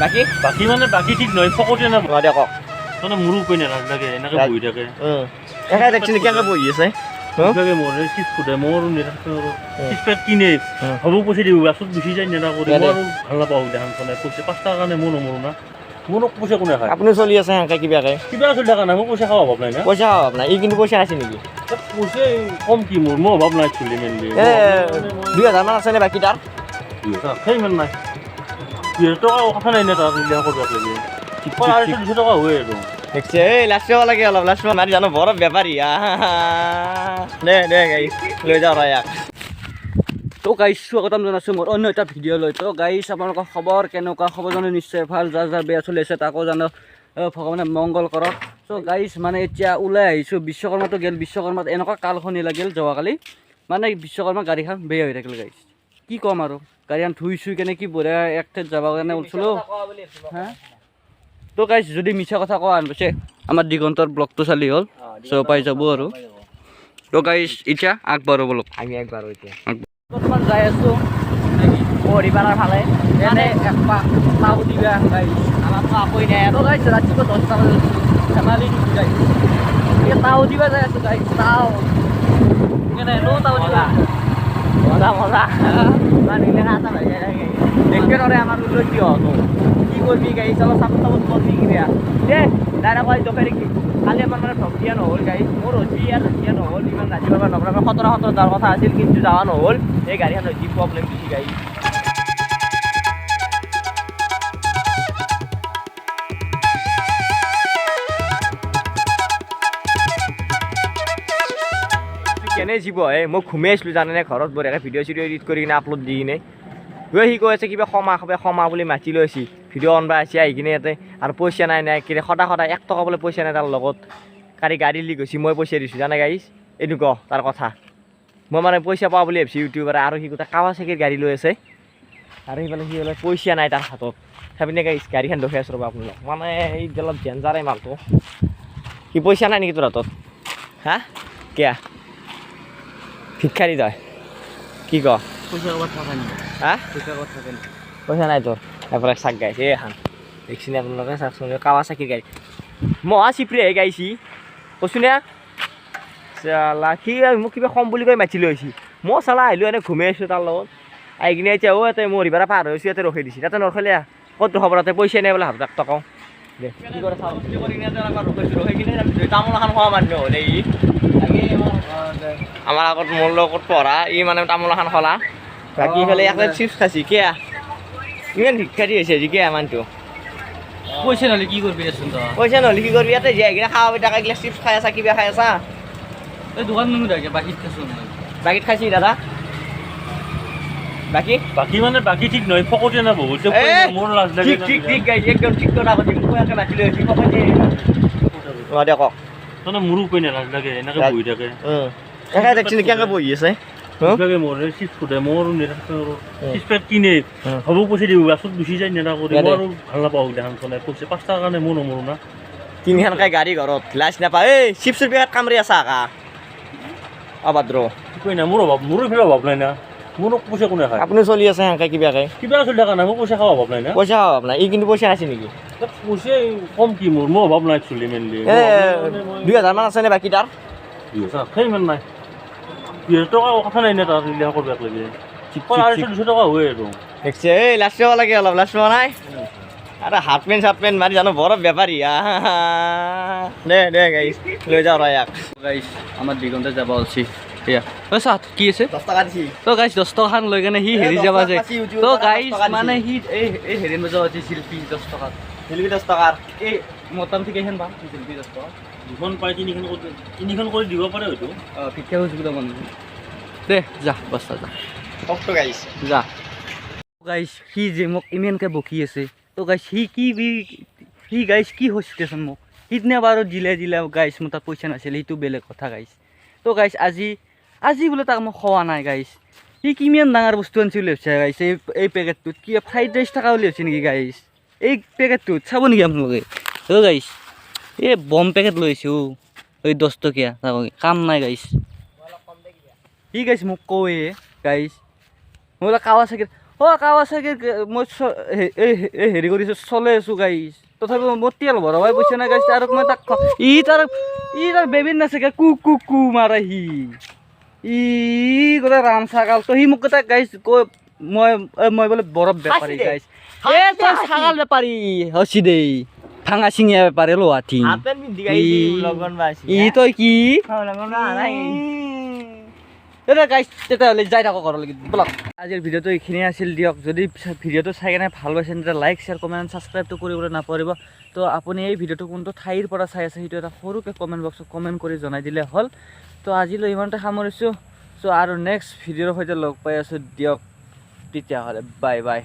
বাকি বাকি মানে বাকি ঠিক নহয় ফকতে না দে কওক মানে মোৰো কৈ নালাগে এনেকে বহি থাকে এখানে দেখছি কেনেকৈ বহি আছে লাগে মোৰ চিজ ফুটে মোৰ চিজ কিনে হ'ব পইচা দিব বাছত গুচি যায় নেদা কৰি মই আৰু ভাল নাপাওঁ দেখান চলাই পইচা 5 টকাৰ কাৰণে মই নমৰো না মোৰ পইচা কোনে খায় আপুনি চলি আছে সেনেকৈ কিবাকৈ কিবা চলি থকা নাই মোৰ পইচা খাব অভাৱ নাই না পইচা অভাৱ নাই ই কিন্তু পইচা আছে নেকি পইচা কম কি মোৰ মই অভাৱ নাই চলি মেলি 2000 মান আছেনে বাকী তাৰ ইমান নাই 2000 টকা কথা নাই নে তাৰ উল্লেখ কৰিব লাগে 200 টকা হয় আৰু দেখছে এই লাষ্ট লাগে অলপ লাষ্ট মাৰি জানো বৰ বেপাৰী দে গাইছ লৈ যাওঁ ইয়াক তো গাইছ স্বাগতম জনাইছোঁ মোৰ অন্য এটা ভিডিঅ' লৈ তো গাইছ আপোনালোকৰ খবৰ কেনেকুৱা খবৰ জানো নিশ্চয় ভাল যাৰ যাৰ বেয়া চলি আছে তাকো জানো ভগৱানে মংগল কৰক তো গাইছ মানে এতিয়া ওলাই আহিছোঁ বিশ্বকৰ্মাটো গেল বিশ্বকৰ্মাত এনেকুৱা কালখনি লাগিল যোৱাকালি মানে বিশ্বকৰ্মা গাড়ীখন বেয়া হৈ থাকিল গাইছ কি ক'ম আৰু গাড়ীখন ধুই চুই কেনে কি বঢ়িয়া এক ঠাইত যাব কাৰণে ওলছিলোঁ হা তো গাইছ যদি মিছা কথা কোৱা আনপিছে আমাৰ দিগন্তৰ ব্লগটো চালি হ'ল চ' পাই যাব আৰু তো গাইছ এতিয়া আগবাঢ়ো বলক আমি আগবাঢ়ো এতিয়া বৰ্তমান যাই আছোঁ বৰিপাৰাৰ ফালে এনে একপাক তাও দিবা গাইছ আমাৰতো আপৈ নাই আৰু গাইছ ৰাতিপুৱা 10টা বজাত ধেমালি দিছোঁ গাইছ এতিয়া তাও দিবা যাই আছোঁ গাইছ তাও কেনে তাও দিবা মজা মজা মানিলে খাতা হৈ যায় একেদৰে আমাৰ ওলাই কি হতো কি করবি গাইছ অলপ চাপত চাপত করবি কিবা দে দাদা কয় দোকানে দেখি কালি আমার মানে ঠক দিয়া নহ'ল গাইছ মোৰ হৈছে ইয়াত দিয়া নহ'ল ইমান ৰাতিপুৱা নপৰাকৈ 17 যাৰ কথা আছিল কিন্তু যাৱা নহ'ল এই গাড়ীখনৰ যি প্ৰব্লেম দিছে গাইছ কেনে জীৱ হে মই ঘুমাই আছিলোঁ জানেনে ঘৰত বঢ়িয়াকৈ ভিডিঅ' চিডিঅ' এডিট কৰি কিনে আপলোড দি কিনে সি কৈ আছে কিবা ক্ষমা বুলি মাতি লৈছে ভিডিঅ' অন বাই আছে আহি কিনে ইয়াতে আৰু পইচা নাই কিনে সদায় 1 টকা বোলে পইচা নাই তাৰ লগত গাড়ী লিক হৈছে মই পইচা দিছোঁ জানে গাইছ এনেকুৱা তাৰ কথা মই মানে পইচা পাওঁ বুলি ভাবিছোঁ ইউটিউবাৰে আৰু সি গোটেই কাৱাচাকিৰ গাড়ী লৈ আছে আৰু সিফালে সি বোলে পইচা নাই তাৰ হাতত সেইপিনে গাইছ গাড়ীখন দেখুৱাই আছোঁ ৰ'বা আপোনালোক মানে এই অলপ ডেঞ্জাৰে মালটো সি পইচা নাই নেকি তোৰ হাতত হা কিয়া ভিক্ষাৰী তই কি ক পইচা ক'ৰবাত থকা নাই হা পইচা নাই তোৰ এবাৰ চাক গাইছে এখন দেখছি নে আপোনালোকে চাওকচোন কাৱাচাকিৰ গাড়ী মহা চিপ্ৰিহে গাইছি কৈছোঁ নে সি মোক কিবা কম বুলি কৈ মাতি লৈ আহিছে মই চালা আহিলোঁ এনেই ঘুমাই আছোঁ তাৰ লগত আহি কিনে এতিয়া ইয়াতে মৰিপাৰা পাৰ হৈছোঁ ইয়াতে ৰখি দিছে তাতে নৰখিলে ক'ত ৰখাব তাতে পইচা নাই বোলে ভাব তাক টকাও দে কি কৰে চাওঁ ৰখি কিনে তামোল এখন খোৱা মানুহ হ'লে ই আমাৰ আগত মোৰ লগত পঢ়া ই মানে তামোল এখন খলা বাকী ইফালে এক প্লেট চিপছ খাইছি কিয়া ইমান ভিক্ষাৰী হৈছে আজি কিয়া মানুহটো পইচা নহ'লে কি কৰিবি দেচোন তই পইচা নহ'লে কি কৰিবি ইয়াতে জীয়াই কিনে খাব টাকা গিলা চিপছ খাই আছা কিবা খাই আছা এই দোকান নোমোধাকে বাকীত খাইছোঁ বাকীত খাইছি দাদা বাকী মানে বাকী ঠিক নহয় ফকতে না বহুত মোৰ লাজ লাগে ঠিক গাইছ একদম ঠিক কথা কৈছে মোক একে মাতি লৈ আহিছে ফকতে দে কওক তনে মোৰো কৈ নালাজ লাগে এনেকে বহি থাকে এখানে দেখছি কেনেকৈ বহি আছে লাগে মোৰ চিজ ফুটে মোৰ চিজ পেট কিনে হ'ব পইচা দিব বাছত গুচি যায় নেদা কৰি মই আৰু ভাল নাপাওঁ দেখান চলাই পইচা 5 টকাৰ কাৰণে মই নমৰো না তিনিখনকৈ গাড়ী ঘৰত লাজ নাপায় এই চিপছৰ পেকেট কামৰি আছা আকা অভদ্ৰ কৈ না মোৰ ইফালে অভাৱ নাই না মোৰ পইচা কোনে খায় আপুনি চলি আছে সেনেকৈ কিবা চলি থকা নাই মোৰ পইচা খাব অভাৱ নাই না পইচা অভাৱ নাই ই কিন্তু পইচা আছে নেকি পইচা কম কি মোৰ অভাৱ নাই চলি মেলি 2000 মান আছেনে বাকী তাৰ ইমান নাই 2000 টকা কথা নাই নে তাৰ উল্লেখ কৰিব লাগে 200 টকা হয় আৰু দেখছে এই লাষ্ট লাগে অলপ লাষ্ট নাই আরে হাফ প্যান্ট মারি জানো বড় ব্যাপারী দে গাইছ লৈ যাওঁ ইয়াক গাইছ আমাৰ দিগন্তে যাব অলছি এয়া ও সাত কি আছে 10 টাকা দিছি তো গাইছ 10 টাকা লৈ কেনে হি হেৰি যাবা যে তো গাইছ মানে হি এই হেৰি মজা আছে শিল্পী 10 টাকা শিল্পী 10 টাকা এই মোটামুটি কেহেন বা শিল্পী 10 টাকা দুখন পাই তিনিখন কৰি দিব পাৰে হয়তো ভিক্ষা খুজিবলৈ মন দে যা বস্তা যা কষ্ট গাইছ যা গাইছ সি যে মোক ইমানকৈ বকি আছে তো গাইছ সি গাইছ কি হৈছেচোন মোক সিদিনা বাৰু দিলে গাইছ মোৰ তাত পইচা নাছিলে সেইটো বেলেগ কথা গাইছ তো গাইছ আজি বোলে তাক মোক খোৱা নাই গাইছ সি কিমান ডাঙৰ বস্তু আনিছে বুলি ভাবিছে গাইছ এই পেকেটটোত কিবা ফ্ৰাইড ৰাইচ থকা বুলি ভাবিছে নেকি গাইছ এই পেকেটটোত চাব নেকি আপোনালোকে অ' গাইছ এই বম পেকেট লৈছোঁ এই 10 টকীয়া কাম নাই গাইছ সি গাইছ মোক কয়ে গাইছ মই বোলে কাৱাচাকিৰ কাৱাছাকি মই এই হেৰি কৰিছোঁ চলাই আছোঁ গাইছ তথাপিও মোৰ তেল ভৰাবই পইচা নাই গাইছ আৰু মই তাক তাৰ বেবীৰ নাচাগে কু মাৰে ই গোটেই ৰাম ছাগাল তো সি মোক গোটেই গাইছ কৈ মই বোলে বৰফ বেপাৰী গাইছ তই ছাগাল বেপাৰী হচি দেই ভাঙা চিঙিয়া বেপাৰী লোহাঠি তই কি গাইছ তেতিয়াহ'লে যাই থাকক ঘৰলৈকে বলক আজিৰ ভিডিঅ'টো এইখিনিয়ে আছিল দিয়ক যদি ভিডিঅ'টো চাই কেনে ভাল পাইছে তেতিয়া লাইক শ্বেয়াৰ কমেণ্ট ছাবস্ক্ৰাইবটো কৰিবলৈ নাপাহৰিব তো আপুনি এই ভিডিঅ'টো কোনটো ঠাইৰ পৰা চাই আছে সেইটো এটা সৰুকৈ কমেণ্ট বক্সত কমেণ্ট কৰি জনাই দিলে হ'ল তো আজিলৈ ইমানতে সামৰিছোঁ চ' আৰু নেক্সট ভিডিঅ'ৰ সৈতে লগ পাই আছোঁ দিয়ক তেতিয়াহ'লে বাই